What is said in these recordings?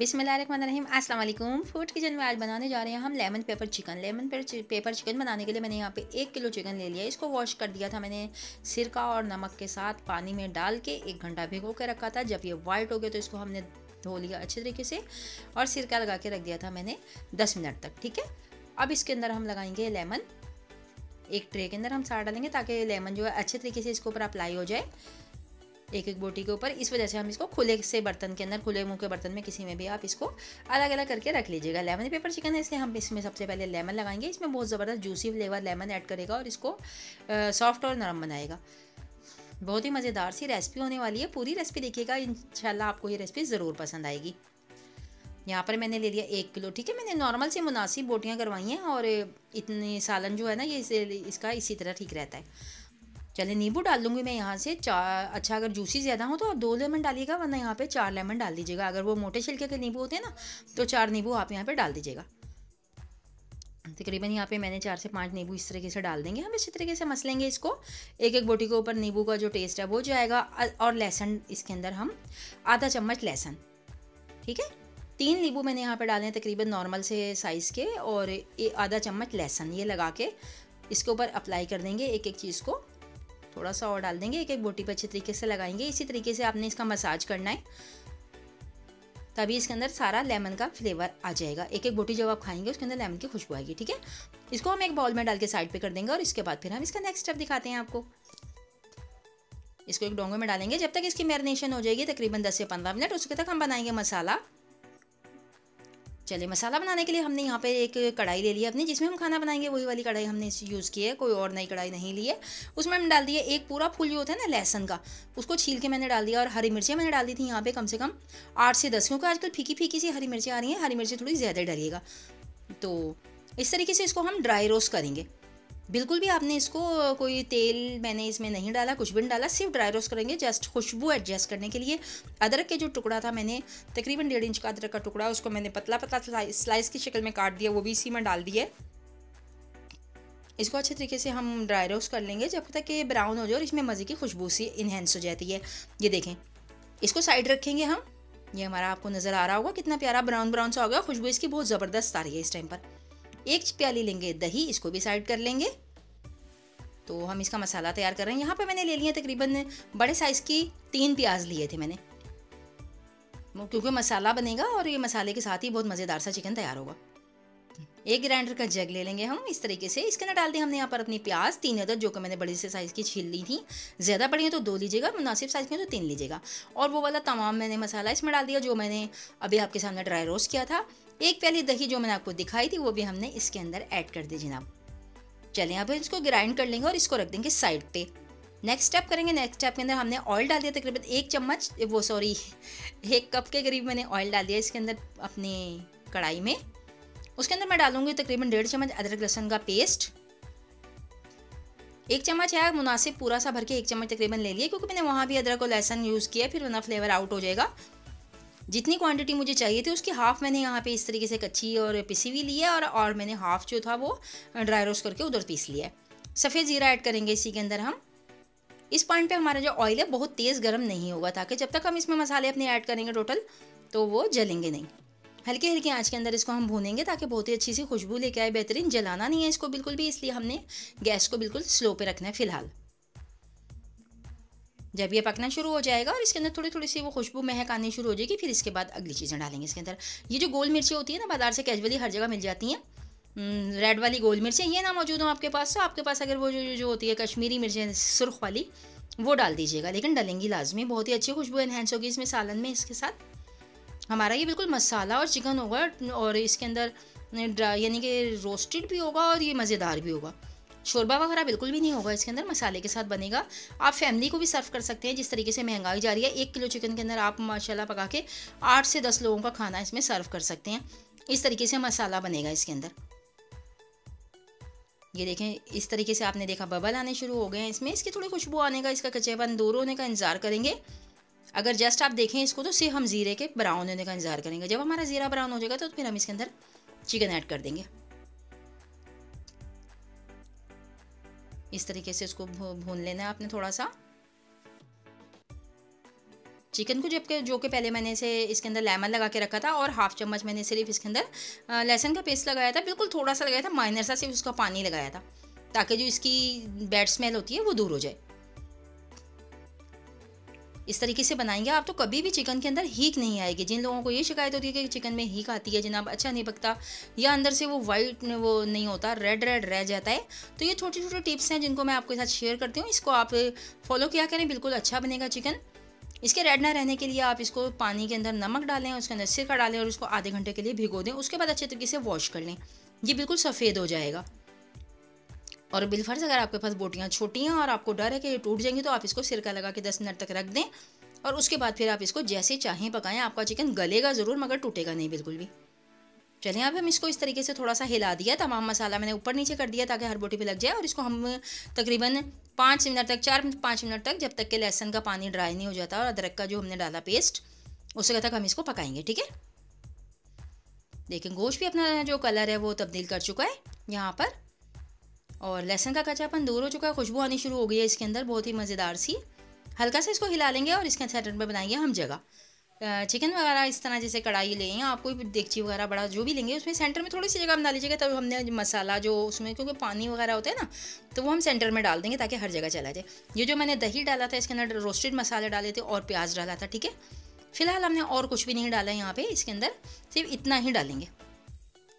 बिस्मिल्लाहिर्रहमानिर्रहीम अस्सलाम वालेकुम। फूड किचन में आज बनाने जा रहे हैं हम lemon pepper chicken. Pepper chicken बनाने के लिए मैंने यहाँ पे 1 किलो चिकन ले लिया। इसको वॉश कर दिया था मैंने सिरका और नमक के साथ पानी में डाल के 1 घंटा भिगो के रखा था। जब ये वाइट हो गया तो इसको हमने धो लिया अच्छे तरीके से और सिरका लगा के रख दिया था मैंने 10 मिनट तक। ठीक है, अब इसके अंदर हम लगाएंगे लेमन। एक ट्रे के अंदर हम सारा डालेंगे ताकि लेमन जो है अच्छे तरीके से इसके ऊपर अप्लाई हो जाए एक एक बोटी के ऊपर। इस वजह से हम इसको खुले से बर्तन के अंदर, खुले मुंह के बर्तन में किसी में भी आप इसको अलग अलग करके रख लीजिएगा। लेमन पेपर चिकन है इसलिए हम इसमें सबसे पहले लेमन लगाएंगे। इसमें बहुत ज़बरदस्त जूसी फ्लेवर लेमन ऐड करेगा और इसको सॉफ्ट और नरम बनाएगा। बहुत ही मज़ेदार सी रेसिपी होने वाली है। पूरी रेसिपी देखिएगा, इंशाल्लाह आपको ये रेसिपी ज़रूर पसंद आएगी। यहाँ पर मैंने ले लिया 1 किलो। ठीक है, मैंने नॉर्मल से मुनासिब बोटियाँ करवाई हैं और इतनी सालन जो है ना ये इसका इसी तरह ठीक रहता है। चलिए नींबू डाल दूँगी मैं यहाँ से 4। अच्छा, अगर जूसी ज़्यादा हो तो आप 2 लेमन डालिएगा, वरना यहाँ पे 4 लेमन डाल दीजिएगा। अगर वो मोटे छिलके के नींबू होते हैं ना तो 4 नींबू आप यहाँ पे डाल दीजिएगा। तकरीबन यहाँ पे मैंने 4 से 5 नींबू इस तरीके से डाल देंगे। हम इसी तरीके से मसलेंगे इसको। एक एक बोटी के ऊपर नींबू का जो टेस्ट है वो जाएगा। और लहसुन इसके अंदर हम आधा चम्मच लहसुन, ठीक है, 3 नींबू मैंने यहाँ पर डाले हैं तकरीबन नॉर्मल से साइज़ के, और आधा चम्मच लहसुन ये लगा के इसके ऊपर अप्लाई कर देंगे। एक एक चीज़ को थोड़ा सा और डाल देंगे, एक एक बोटी पर अच्छे तरीके से लगाएंगे। इसी तरीके से आपने इसका मसाज करना है, तभी इसके अंदर सारा लेमन का फ्लेवर आ जाएगा। एक एक बोटी जब आप खाएंगे उसके अंदर लेमन की खुशबू आएगी। ठीक है, इसको हम एक बाउल में डाल के साइड पे कर देंगे और इसके बाद फिर हम इसका नेक्स्ट स्टेप दिखाते हैं आपको। इसको एक डोंगे में डालेंगे जब तक इसकी मैरिनेशन हो जाएगी तकरीबन 10 से 15 मिनट। उसके तक हम बनाएंगे मसाला। चलिए, मसाला बनाने के लिए हमने यहाँ पे एक कढ़ाई ले ली है अपनी, जिसमें हम खाना बनाएंगे। वही वाली कढ़ाई हमने यूज़ की है, कोई और नई कढ़ाई नहीं ली है। उसमें हमने डाल दिया एक पूरा फूल जो होता है ना लहसुन का, उसको छील के मैंने डाल दिया। और हरी मिर्चें मैंने डाल दी थी यहाँ पे कम से कम 8 से 10, क्योंकि आजकल फीकी फीकी सी हरी मिर्चें आ रही हैं। हरी मिर्चें थोड़ी ज़्यादा डालिएगा। तो इस तरीके से इसको हम ड्राई रोस्ट करेंगे। बिल्कुल भी आपने इसको कोई तेल मैंने इसमें नहीं डाला, कुछ भी नहीं डाला, सिर्फ ड्राई रोस्ट करेंगे जस्ट खुशबू एडजस्ट करने के लिए। अदरक के जो टुकड़ा था मैंने तकरीबन 1.5 इंच का अदरक का टुकड़ा, उसको मैंने पतला पतला स्लाइस की शक्ल में काट दिया, वो भी इसी में डाल दिया। इसको अच्छे तरीके से हम ड्राई रोस्ट कर लेंगे जब तक कि ब्राउन हो जाए और इसमें मज़े की खुशबू सी इन्हेंस हो जाती है। ये देखें, इसको साइड रखेंगे हम। ये हमारा आपको नज़र आ रहा होगा कितना प्यारा ब्राउन ब्राउन सा हो गया। खुशबू इसकी बहुत ज़बरदस्त आ रही है इस टाइम पर। 1 प्याली लेंगे दही, इसको भी साइड कर लेंगे। तो हम इसका मसाला तैयार कर रहे हैं। यहाँ पे मैंने ले लिए तकरीबन बड़े साइज़ की 3 प्याज लिए थे मैंने, क्योंकि मसाला बनेगा और ये मसाले के साथ ही बहुत मज़ेदार सा चिकन तैयार होगा। एक ग्राइंडर का जग ले लेंगे हम इस तरीके से। इसके अंदर डाल दें हमने यहाँ पर अपनी प्याज 3 अदद, जो कि मैंने बड़ी से साइज़ की छील ली थी। ज़्यादा बड़ी है तो 2 लीजिएगा, मुनासिब साइज़ में तो 3 लीजिएगा। और वो वाला तमाम मैंने मसाला इसमें डाल दिया जो मैंने अभी आपके सामने ड्राई रोस्ट किया था। 1 प्याली दही जो मैंने आपको दिखाई थी वो भी हमने इसके अंदर ऐड कर दी जनाब। चलिए यहाँ पर इसको ग्राइंड कर लेंगे और इसको रख देंगे साइड पे। नेक्स्ट स्टेप करेंगे। नेक्स्ट स्टेप के अंदर हमने ऑयल डाल दिया तकरीबन 1 चम्मच, 1 कप के करीब मैंने ऑयल डाल दिया इसके अंदर अपनी कढ़ाई में। उसके अंदर मैं डालूंगी तकरीबन 1.5 चम्मच अदरक लहसुन का पेस्ट। 1 चम्मच है मुनासिब, पूरा सा भर के 1 चम्मच तकरीबन ले लिया, क्योंकि मैंने वहाँ भी अदरक और लहसुन यूज़ किया, फिर वरना फ्लेवर आउट हो जाएगा। जितनी क्वांटिटी मुझे चाहिए थी उसकी हाफ़ मैंने यहाँ पे इस तरीके से कच्ची और पिसी हुई ली है, और मैंने हाफ़ जो था वो ड्राई रोस्ट करके उधर पीस लिया है। सफ़ेद ज़ीरा ऐड करेंगे इसी के अंदर हम। इस पॉइंट पे हमारा जो ऑयल है बहुत तेज़ गर्म नहीं होगा, ताकि जब तक हम इसमें मसाले अपने ऐड करेंगे टोटल तो वो जलेंगे नहीं। हल्के हल्के आँच के अंदर इसको हम भूनेंगे ताकि बहुत ही अच्छी सी खुशबू लेके आए। बेहतरीन, जलाना नहीं है इसको बिल्कुल भी, इसलिए हमने गैस को बिल्कुल स्लो पे रखना है फ़िलहाल। जब ये पकना शुरू हो जाएगा और इसके अंदर थोड़ी थोड़ी सी वो खुशबू महक आनी शुरू हो जाएगी, फिर इसके बाद अगली चीज़ें डालेंगे इसके अंदर। ये जो गोल मिर्ची होती है ना, बाज़ार से कैजुअली हर जगह मिल जाती हैं, रेड वाली गोल मिर्चें, ये ना मौजूद हो आपके पास तो आपके पास अगर वो जो होती है कश्मीरी मिर्चें सुर्ख वाली, वो डाल दीजिएगा, लेकिन डलेंगी लाजमी। बहुत ही अच्छी खुशबू एनहेंस होगी इसमें सालन में। इसके साथ हमारा ये बिल्कुल मसाला और चिकन होगा, और इसके अंदर यानी कि रोस्टेड भी होगा और ये मज़ेदार भी होगा। शोरबा वगैरह बिल्कुल भी नहीं होगा इसके अंदर, मसाले के साथ बनेगा। आप फैमिली को भी सर्व कर सकते हैं। जिस तरीके से महंगाई जा रही है, 1 किलो चिकन के अंदर आप माशाल्लाह पका के 8 से 10 लोगों का खाना इसमें सर्व कर सकते हैं। इस तरीके से मसाला बनेगा इसके अंदर। ये देखें, इस तरीके से आपने देखा बबल आने शुरू हो गए हैं इसमें। इसकी थोड़ी खुशबू आने का, इसका कच्चेपन दूर होने का इंतज़ार करेंगे। अगर जस्ट आप देखें इसको तो सिर्फ हम ज़ीरे के ब्राउन होने का इंतज़ार करेंगे। जब हमारा ज़ीरा ब्राउन हो जाएगा तो फिर हम इसके अंदर चिकन ऐड कर देंगे। इस तरीके से इसको भून लेना है आपने थोड़ा सा। चिकन को जो कि पहले मैंने इसे इसके अंदर लेमन लगा के रखा था और हाफ चम्मच मैंने सिर्फ इसके अंदर लहसुन का पेस्ट लगाया था, बिल्कुल थोड़ा सा लगाया था, माइनर सा, सिर्फ उसका पानी लगाया था ताकि जो इसकी बैड स्मेल होती है वो दूर हो जाए। इस तरीके से बनाएंगे आप तो कभी भी चिकन के अंदर हीक नहीं आएगी। जिन लोगों को ये शिकायत होती है कि चिकन में हीक आती है जनाब, अच्छा नहीं पकता या अंदर से वो वाइट वो नहीं होता, रेड रेड रह जाता है, तो ये छोटी छोटी टिप्स हैं जिनको मैं आपके साथ शेयर करती हूँ। इसको आप फॉलो किया करें, बिल्कुल अच्छा बनेगा चिकन। इसके रेड ना रहने के लिए आप इसको पानी के अंदर नमक डालें, उसके अंदर सिरका डालें और उसको आधे घंटे के लिए भिगो दें। उसके बाद अच्छे तरीके से वॉश कर लें, ये बिल्कुल सफ़ेद हो जाएगा। और बिलफर्ज अगर आपके पास बोटियाँ छोटी हैं और आपको डर है कि ये टूट जाएंगी तो आप इसको सिरका लगा के 10 मिनट तक रख दें और उसके बाद फिर आप इसको जैसे चाहें पकाएं। आपका चिकन गलेगा ज़रूर मगर टूटेगा नहीं बिल्कुल भी। चलिए अब हम इसको इस तरीके से थोड़ा सा हिला दिया, तमाम मसाला मैंने ऊपर नीचे कर दिया ताकि हर बोटी पे लग जाए। और इसको हम तकरीबन 5 मिनट तक 4-5 मिनट तक, जब तक कि लहसुन का पानी ड्राई नहीं हो जाता और अदरक का जो हमने डाला पेस्ट, उससे तक हम इसको पकाएंगे। ठीक है, देखिए गोश्त भी अपना जो कलर है वो तब्दील कर चुका है यहाँ पर और लहसुन का कच्चापन दूर हो चुका है, खुशबू आनी शुरू हो गई है इसके अंदर बहुत ही मज़ेदार सी। हल्का सा इसको हिला लेंगे और इसके सेंटर में बनाएंगे हम जगह। चिकन वगैरह इस तरह जैसे कढ़ाई लें, आप कोई देगची वगैरह बड़ा जो भी लेंगे उसमें सेंटर में थोड़ी सी जगह बना लीजिएगा। तब हमने मसाला जो उसमें, क्योंकि पानी वगैरह होता है ना, तो वो हम सेंटर में डाल देंगे ताकि हर जगह चला जाए। ये जो मैंने दही डाला था इसके अंदर रोस्टेड मसाले डाले थे और प्याज डाला था। ठीक है, फिलहाल हमने और कुछ भी नहीं डाला यहाँ पे, इसके अंदर सिर्फ इतना ही डालेंगे।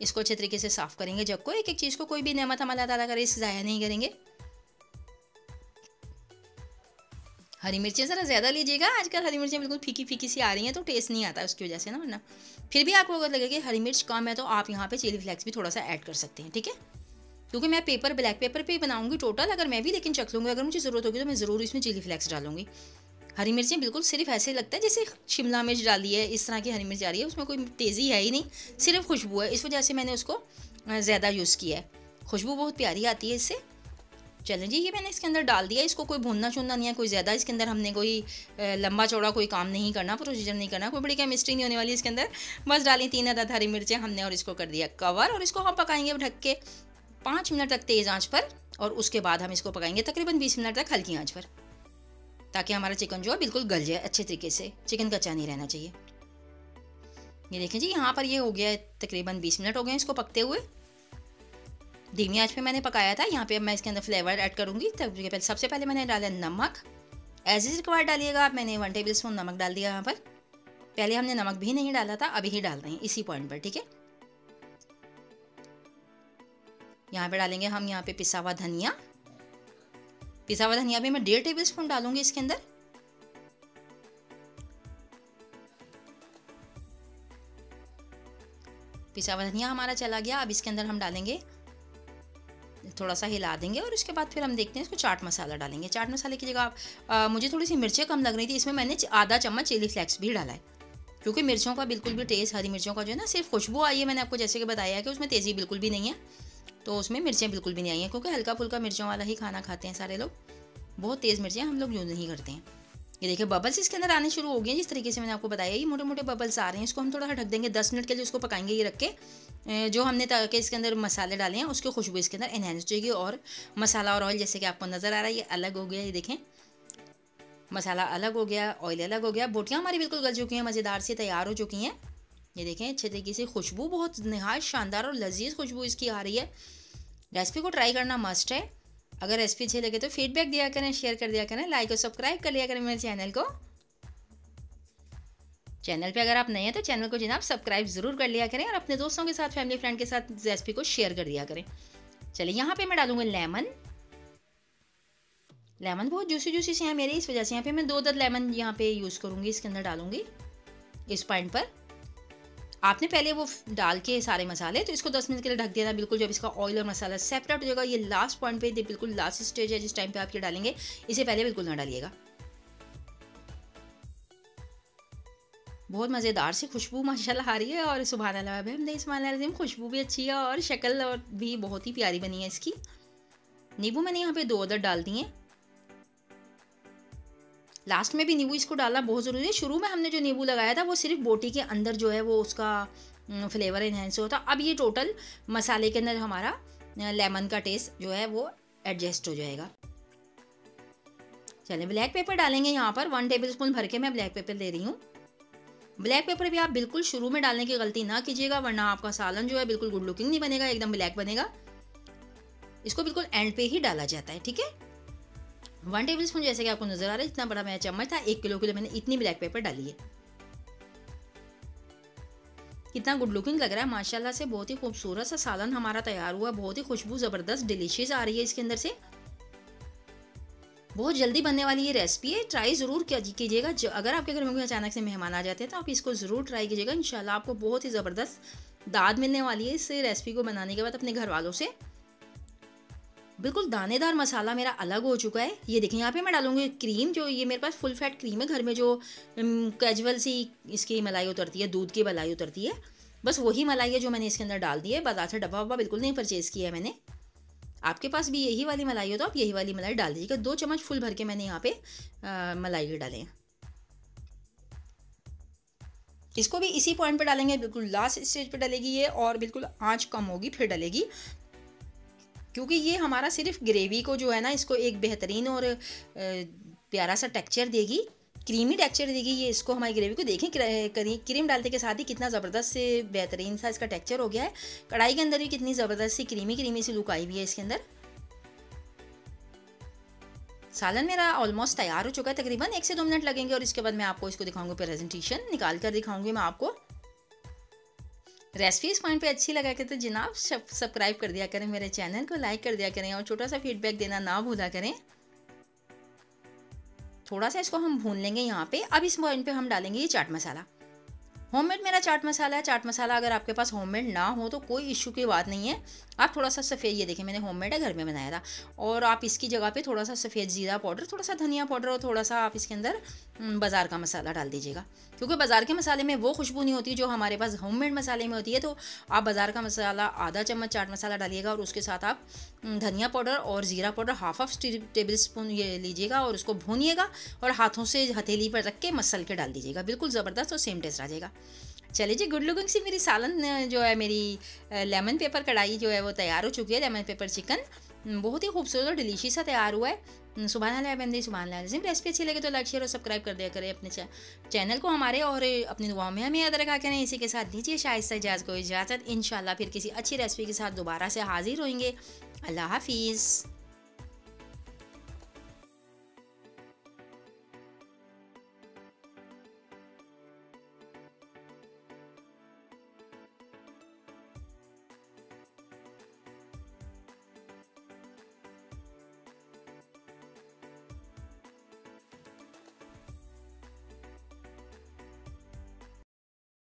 इसको अच्छे तरीके से साफ़ करेंगे जग को, एक एक चीज़ को, कोई भी नेमत हम अल्लाह ताला करे इसे ज़ाया नहीं करेंगे। हरी मिर्चें ज़रा ज़्यादा लीजिएगा, आजकल हरी मिर्चें बिल्कुल फीकी फीकी सी आ रही हैं तो टेस्ट नहीं आता उसकी वजह से ना, वरना फिर भी आपको अगर लगे कि हरी मिर्च कम है तो आप यहाँ पे चिली फ्लेक्स भी थोड़ा सा ऐड कर सकते हैं। ठीक है, क्योंकि मैं ब्लैक पेपर पे ही बनाऊंगी टोटल, अगर मैं भी लेकिन चख लूँगी, अगर मुझे ज़रूरत होगी तो मैं ज़रूर इसमें चिली फ्लेक्स डालूंगी। हरी मिर्चें बिल्कुल सिर्फ ऐसे लगता है जैसे शिमला मिर्च डाली है, इस तरह की हरी मिर्च आ रही है, उसमें कोई तेज़ी है ही नहीं, सिर्फ खुशबू है। इस वजह से मैंने उसको ज़्यादा यूज़ किया है, खुशबू बहुत प्यारी आती है इससे। चलें जी, ये मैंने इसके अंदर डाल दिया, इसको कोई भूनना चुनना नहीं है कोई ज़्यादा, इसके अंदर हमने कोई लंबा चौड़ा कोई काम नहीं करना, प्रोसीजर नहीं करना, कोई बड़ी केमिस्ट्री नहीं होने वाली इसके अंदर। बस डाली 3 अदद हरी मिर्चें हमने और इसको कर दिया कवर और इसको हम पकाएंगे ढक के 5 मिनट तक तेज़ आंच पर और उसके बाद हम इसको पकाएंगे तकरीबन 20 मिनट तक हल्की आंच पर, ताकि हमारा चिकन जो है बिल्कुल गल जाए अच्छे तरीके से, चिकन कच्चा नहीं रहना चाहिए। ये देखें जी, यहाँ पर ये हो गया है तकरीबन 20 मिनट हो गए इसको पकते हुए। धीमी आंच पे मैंने पकाया था। यहाँ पे अब मैं इसके अंदर फ्लेवर ऐड करूँगी। तब सबसे पहले मैंने डाला नमक, एज इज रिक्वायर्ड डालिएगा आप। मैंने 1 टेबल स्पून नमक डाल दिया यहाँ पर। पहले हमने नमक भी नहीं डाला था, अभी ही डाल रहे हैं इसी पॉइंट पर। ठीक है, यहाँ पे डालेंगे हम यहाँ पे पिसा हुआ धनिया। पिसा हुआ धनिया भी मैं 1.5 टेबल स्पून डालूंगी इसके अंदर। पिसा हुआ धनिया हमारा चला गया। अब इसके अंदर हम डालेंगे, थोड़ा सा हिला देंगे और उसके बाद फिर हम देखते हैं इसको चाट मसाला डालेंगे। चाट मसाले की जगह आप मुझे थोड़ी सी मिर्चें कम लग रही थी, इसमें मैंने आधा चम्मच चिली फ्लेक्स भी डाला है, क्योंकि मिर्चों का बिल्कुल भी टेस्ट, हरी मिर्चों का जो है ना सिर्फ खुशबू आई है। मैंने आपको जैसे कि बताया है कि उसमें तेज़ी बिल्कुल भी नहीं है, तो उसमें मिर्चें बिल्कुल भी नहीं आई हैं, क्योंकि हल्का फुल्का मिर्चों वाला ही खाना खाते हैं सारे लोग। बहुत तेज़ मिर्चें हम लोग यूज़ नहीं करते हैं। ये देखिए बबल्स इसके अंदर आने शुरू हो गए हैं, जिस तरीके से मैंने आपको बताया ये मोटे मोटे बबल्स आ रहे हैं। इसको हम थोड़ा सा ढक देंगे, 10 मिनट के लिए उसको पकाएंगे ये रख के। जो हमने ताकि इसके अंदर मसाले डाले हैं उसकी खुशबू इसके अंदर एनहेंस हो जाएगी। और मसाला और ऑयल जैसे कि आपको नज़र आ रहा है ये अलग हो गया। ये देखें मसाला अलग हो गया, ऑयल अलग हो गया। बोटियाँ हमारी बिल्कुल गल चुकी हैं, मज़ेदार से तैयार हो चुकी हैं। ये देखें अच्छे तरीके से, खुशबू बहुत नहायत शानदार और लजीज खुशबू इसकी आ रही है। रेसिपी को ट्राई करना मस्ट है। अगर रेसिपी अच्छी लगे तो फीडबैक दिया करें, शेयर कर दिया करें, लाइक और सब्सक्राइब कर लिया करें मेरे चैनल को। चैनल पे अगर आप नए हैं तो चैनल को जनाब सब्सक्राइब ज़रूर कर लिया करें और अपने दोस्तों के साथ, फैमिली फ्रेंड के साथ रेसिपी को शेयर कर दिया करें। चलिए यहाँ पे मैं डालूंगी लेमन। लेमन बहुत जूसी जूसी से हैं मेरे, इस वजह से यहाँ पे मैं 2 अदद लेमन यहाँ पे यूज़ करूँगी, इसके अंदर डालूंगी इस पॉइंट पर। आपने पहले वो डाल के सारे मसाले, तो इसको 10 मिनट के लिए ढक देना बिल्कुल। जब इसका ऑयल और मसाला सेपरेट हो जाएगा, ये लास्ट पॉइंट पे, बिल्कुल लास्ट स्टेज है जिस टाइम पे आप ये डालेंगे, इसे पहले बिल्कुल ना डालिएगा। बहुत मज़ेदार सी खुशबू माशाल्लाह आ रही है और सुभान अल्लाह बिहम्दिही, खुशबू भी अच्छी है और शक्ल और भी बहुत ही प्यारी बनी है इसकी। नींबू मैंने यहाँ पे 2 अदद डाल दिए। लास्ट में भी नींबू इसको डालना बहुत ज़रूरी है। शुरू में हमने जो नींबू लगाया था वो सिर्फ बोटी के अंदर जो है वो उसका फ्लेवर इन्हेंस होता। अब ये टोटल मसाले के अंदर हमारा लेमन का टेस्ट जो है वो एडजस्ट हो जाएगा। चलिए ब्लैक पेपर डालेंगे यहाँ पर 1 टेबल स्पून भर के मैं ब्लैक पेपर ले रही हूँ। ब्लैक पेपर भी आप बिल्कुल शुरू में डालने की गलती ना कीजिएगा, वरना आपका सालन जो है बिल्कुल गुड लुकिंग नहीं बनेगा, एकदम ब्लैक बनेगा। इसको बिल्कुल एंड पे ही डाला जाता है, ठीक है। 1 टेबल स्पून जैसे कि आपको नजर आ रहा है, इतना बड़ा मेरा चम्मच था, 1 किलो के लिए मैंने इतनी ब्लैक पेपर डाली है। कितना गुड लुकिंग लग रहा है माशाल्लाह से, बहुत ही खूबसूरत सा सालन हमारा तैयार हुआ, बहुत ही खुशबू ज़बरदस्त डिलीशियस आ रही है इसके अंदर से। बहुत जल्दी बनने वाली ये रेसिपी है, ट्राई ज़रूर कीजिएगा। अगर आपके घर में कोई अचानक से मेहमान आ जाते हैं तो आप इसको ज़रूर ट्राई कीजिएगा, इंशाल्लाह आपको बहुत ही ज़बरदस्त दाद मिलने वाली है इस रेसिपी को बनाने के बाद अपने घर वालों से। बिल्कुल दानेदार मसाला मेरा अलग हो चुका है। ये देखें, यहाँ पे मैं डालूंगी क्रीम, जो ये मेरे पास फुल फैट क्रीम है घर में, जो कैजुअल सी इसकी मलाई उतरती है, दूध की मलाई उतरती है, बस वही मलाई है जो मैंने इसके अंदर डाल दी है। बाजार से डब्बा वब्बा बिल्कुल नहीं परचेज़ किया है मैंने। आपके पास भी यही वाली मलाई हो तो आप यही वाली मलाई डाल दीजिएगा। 2 चम्मच फुल भर के मैंने यहाँ पे मलाई डाले हैं। इसको भी इसी पॉइंट पे डालेंगे, बिल्कुल लास्ट स्टेज पे डलेगी ये, और बिल्कुल आँच कम होगी फिर डलेगी, क्योंकि ये हमारा सिर्फ ग्रेवी को जो है ना, इसको एक बेहतरीन और प्यारा सा टेक्सचर देगी, क्रीमी टेक्सचर देगी ये इसको हमारी ग्रेवी को। देखें क्रीम डालने के साथ ही कितना ज़बरदस्त से बेहतरीन सा इसका टेक्सचर हो गया है। कढ़ाई के अंदर भी कितनी ज़बरदस्त सी क्रीमी सी लुक आई हुई है इसके अंदर। सालन मेरा ऑलमोस्ट तैयार हो चुका है, तकरीबन 1 से 2 मिनट लगेंगे, और इसके बाद मैं आपको इसको दिखाऊंगी, प्रेजेंटेशन निकाल कर दिखाऊंगी मैं आपको। रेसिपी इस पॉइंट पे अच्छी लगा के तो जनाब सब्सक्राइब कर दिया करें, मेरे चैनल को लाइक कर दिया करें, और छोटा सा फीडबैक देना ना भूला करें। थोड़ा सा इसको हम भून लेंगे यहाँ पे। अब इस पॉइंट पे हम डालेंगे ये चाट मसाला। होममेड मेरा चाट मसाला है। चाट मसाला अगर आपके पास होममेड ना हो तो कोई इशू की बात नहीं है, आप थोड़ा सा सफ़ेद, ये देखें मैंने होममेड है, घर में बनाया था, और आप इसकी जगह पे थोड़ा सा सफ़ेद ज़ीरा पाउडर, थोड़ा सा धनिया पाउडर, और थोड़ा सा आप इसके अंदर बाज़ार का मसाला डाल दीजिएगा, क्योंकि बाज़ार के मसाले में वो खुशबू नहीं होती जो हमारे पास होममेड मसाले में होती है। तो आप बाज़ार का मसाला आधा चम्मच चाट मसाला डालिएगा, और उसके साथ आप धनिया पाउडर और ज़ीरा पाउडर हाफ टेबल स्पून ये लीजिएगा, और उसको भूनिएगा, और हाथों से हथेली पर रख के मसल के डाल दीजिएगा, बिल्कुल ज़बरदस्त और सेम टेस्ट आ जाएगा। चलिए जी, गुड लुकिंग सी मेरी सालन जो है, मेरी लेमन पेपर कढ़ाई जो है वो तैयार हो चुकी है। लेमन पेपर चिकन बहुत ही खूबसूरत और डिलीशियस सा तैयार हुआ है। सुभान अल्लाह बंदे सुभान अल्लाह। रेसिपी अच्छी लगे तो लाइक शेयर और सब्सक्राइब कर दिया करें अपने चैनल को हमारे, और अपनी दुआओं में हमें याद रखा करें। इसी के साथ दीजिए शाइस्ता इजाज़ को इजाज़त। इंशाल्लाह फिर किसी अच्छी रेसिपी के साथ दोबारा से हाजिर होंगे। अल्लाह हाफिज़।